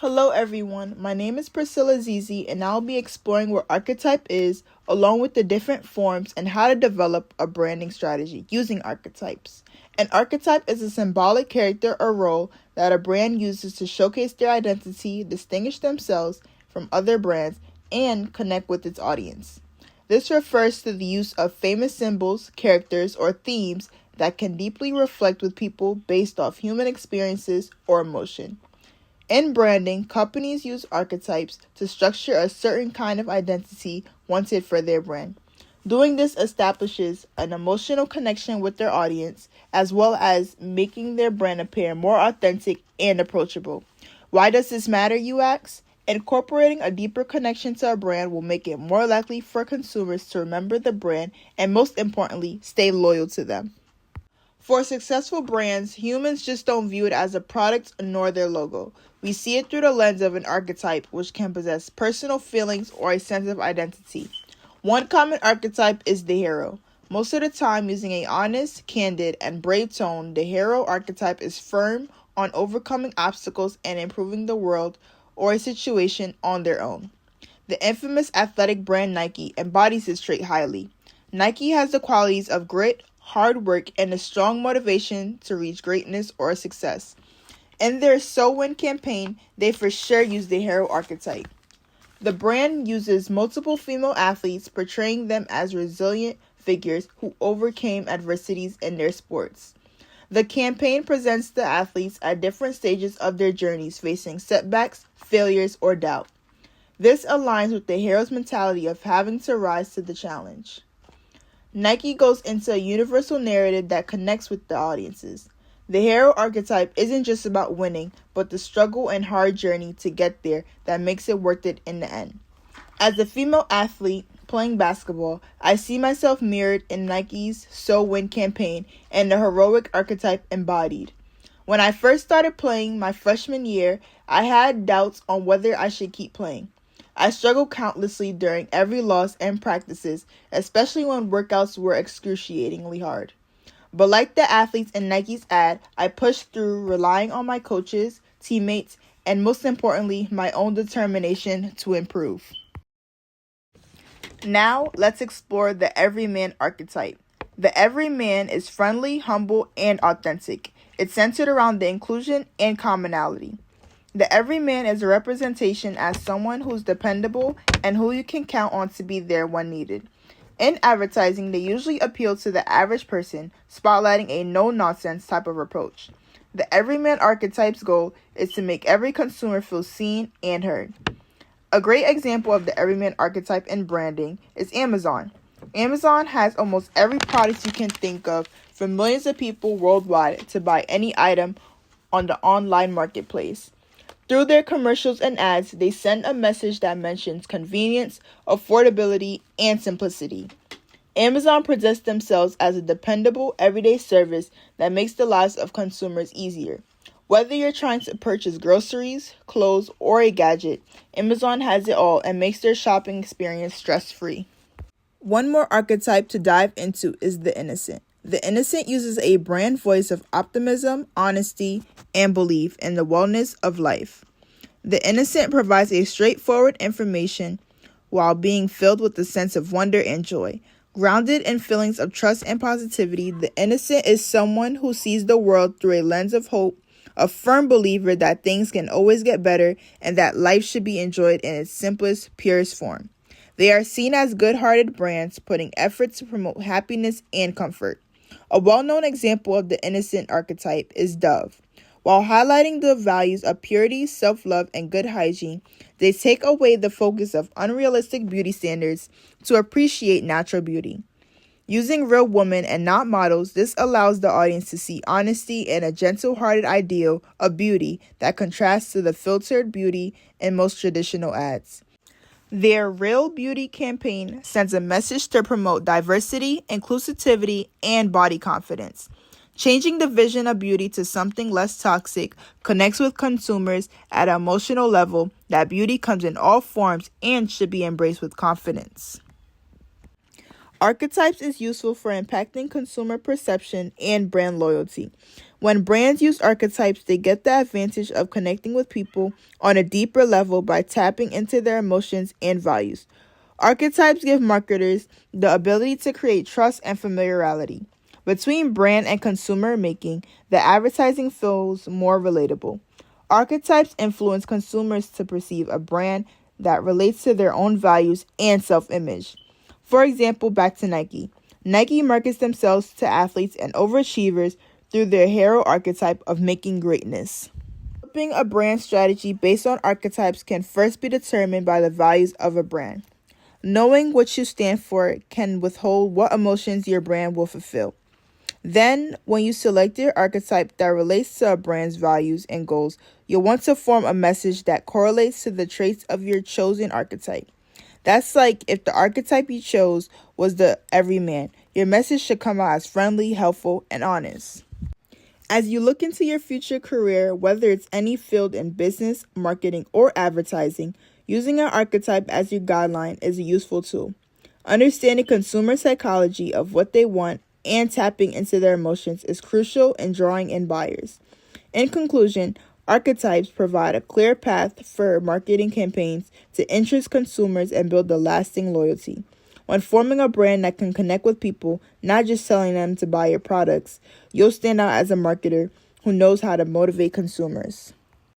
Hello everyone, my name is Priscilla Zizi and I'll be exploring what Archetype is, along with the different forms and how to develop a branding strategy using archetypes. An archetype is a symbolic character or role that a brand uses to showcase their identity, distinguish themselves from other brands, and connect with its audience. This refers to the use of famous symbols, characters, or themes that can deeply reflect with people based off human experiences or emotion. In branding, companies use archetypes to structure a certain kind of identity wanted for their brand. Doing this establishes an emotional connection with their audience, as well as making their brand appear more authentic and approachable. Why does this matter, you ask? Incorporating a deeper connection to a brand will make it more likely for consumers to remember the brand and, most importantly, stay loyal to them. For successful brands, humans just don't view it as a product nor their logo. We see it through the lens of an archetype, which can possess personal feelings or a sense of identity. One common archetype is the hero. Most of the time, using an honest, candid, and brave tone, the hero archetype is firm on overcoming obstacles and improving the world or a situation on their own. The infamous athletic brand Nike embodies this trait highly. Nike has the qualities of grit, hard work, and a strong motivation to reach greatness or success. In their So Win campaign, they for sure use the hero archetype. The brand uses multiple female athletes, portraying them as resilient figures who overcame adversities in their sports. The campaign presents the athletes at different stages of their journeys, facing setbacks, failures, or doubt. This aligns with the hero's mentality of having to rise to the challenge. Nike goes into a universal narrative that connects with the audiences. The hero archetype isn't just about winning, but the struggle and hard journey to get there that makes it worth it in the end. As a female athlete playing basketball, I see myself mirrored in Nike's So Win campaign and the heroic archetype embodied. When I first started playing my freshman year, I had doubts on whether I should keep playing. I struggled countlessly during every loss and practices, especially when workouts were excruciatingly hard. But like the athletes in Nike's ad, I pushed through, relying on my coaches, teammates, and most importantly, my own determination to improve. Now, let's explore the everyman archetype. The everyman is friendly, humble, and authentic. It's centered around the inclusion and commonality. The everyman is a representation as someone who's dependable and who you can count on to be there when needed. In advertising, they usually appeal to the average person, spotlighting a no-nonsense type of approach. The everyman archetype's goal is to make every consumer feel seen and heard. A great example of the everyman archetype in branding is Amazon. Amazon has almost every product you can think of for millions of people worldwide to buy any item on the online marketplace. Through their commercials and ads, they send a message that mentions convenience, affordability, and simplicity. Amazon presents themselves as a dependable, everyday service that makes the lives of consumers easier. Whether you're trying to purchase groceries, clothes, or a gadget, Amazon has it all and makes their shopping experience stress-free. One more archetype to dive into is the innocent. The innocent uses a brand voice of optimism, honesty, and belief in the wellness of life. The innocent provides a straightforward information while being filled with a sense of wonder and joy. Grounded in feelings of trust and positivity, the innocent is someone who sees the world through a lens of hope, a firm believer that things can always get better and that life should be enjoyed in its simplest, purest form. They are seen as good-hearted brands, putting effort to promote happiness and comfort. A well-known example of the innocent archetype is Dove. While highlighting the values of purity, self-love, and good hygiene, they take away the focus of unrealistic beauty standards to appreciate natural beauty. Using real women and not models, this allows the audience to see honesty and a gentle-hearted ideal of beauty that contrasts to the filtered beauty in most traditional ads. Their Real Beauty campaign sends a message to promote diversity, inclusivity, and body confidence. Changing the vision of beauty to something less toxic connects with consumers at an emotional level that beauty comes in all forms and should be embraced with confidence. Archetypes is useful for impacting consumer perception and brand loyalty. When brands use archetypes, they get the advantage of connecting with people on a deeper level by tapping into their emotions and values. Archetypes give marketers the ability to create trust and familiarity between brand and consumer, making the advertising feels more relatable. Archetypes influence consumers to perceive a brand that relates to their own values and self-image. For example, back to Nike. Nike markets themselves to athletes and overachievers through their hero archetype of making greatness. Developing a brand strategy based on archetypes can first be determined by the values of a brand. Knowing what you stand for can withhold what emotions your brand will fulfill. Then, when you select your archetype that relates to a brand's values and goals, you'll want to form a message that correlates to the traits of your chosen archetype. That's like if the archetype you chose was the everyman, your message should come out as friendly, helpful, and honest. As you look into your future career, whether it's any field in business, marketing, or advertising, using an archetype as your guideline is a useful tool. Understanding consumer psychology of what they want and tapping into their emotions is crucial in drawing in buyers. In conclusion, archetypes provide a clear path for marketing campaigns to interest consumers and build a lasting loyalty. When forming a brand that can connect with people, not just telling them to buy your products, you'll stand out as a marketer who knows how to motivate consumers.